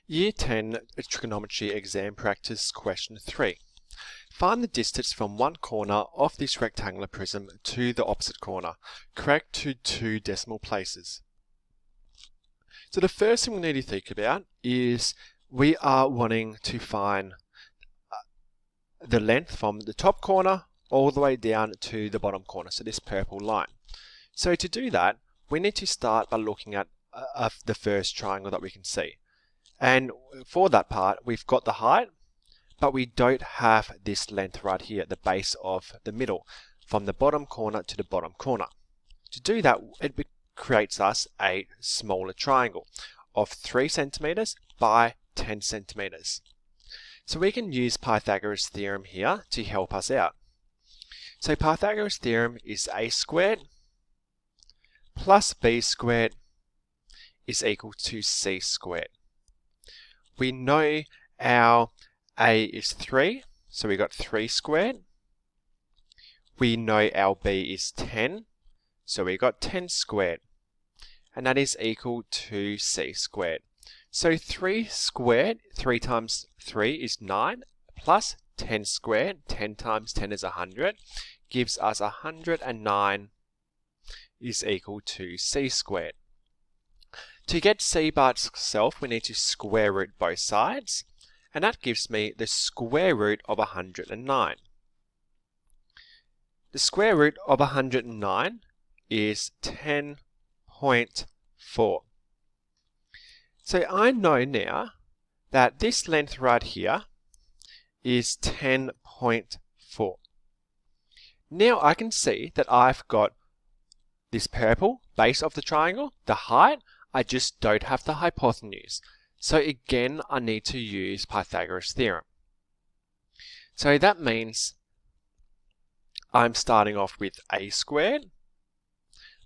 Year 10 Trigonometry Exam Practice Question 3. Find the distance from one corner of this rectangular prism to the opposite corner, correct to 2 decimal places. So the first thing we need to think about is we are wanting to find the length from the top corner all the way down to the bottom corner, so this purple line. So to do that, we need to start by looking at the first triangle that we can see. And for that part, we've got the height, but we don't have this length right here, the base of the middle, from the bottom corner to the bottom corner. To do that, it creates us a smaller triangle of 3 centimeters by 10 centimeters. So we can use Pythagoras' theorem here to help us out. So Pythagoras' theorem is a squared plus b squared is equal to c squared. We know our a is 3, so we got 3 squared. We know our b is 10, so we got 10 squared. And that is equal to c squared. So 3 squared, 3 times 3 is 9, plus 10 squared, 10 times 10 is 100, gives us 109 is equal to c squared. To get c by itself, we need to square root both sides, and that gives me the square root of 109. The square root of 109 is 10.4. So I know now that this length right here is 10.4. Now I can see that I've got this purple base of the triangle, the height. I just don't have the hypotenuse. So again, I need to use Pythagoras' theorem. So that means I'm starting off with a squared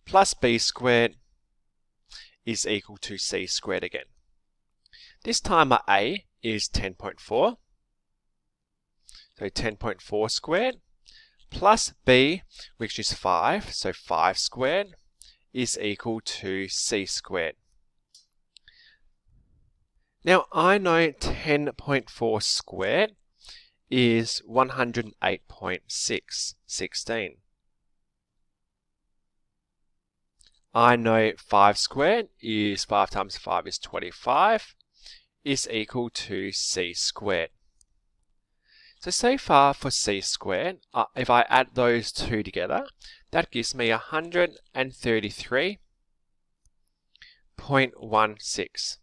plus b squared is equal to c squared again. This time my a is 10.4. So 10.4 squared plus b, which is 5, so 5 squared, is equal to c squared. Now I know 10.4 squared is 108.616. I know 5 squared is 5 times 5 is 25, is equal to c squared. So far for c squared, if I add those two together, that gives me 133.16.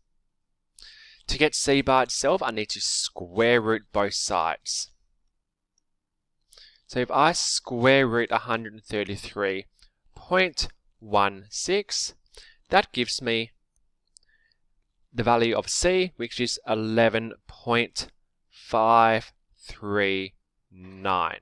To get c by itself, I need to square root both sides. So if I square root 133.16, that gives me the value of c, which is 11.539.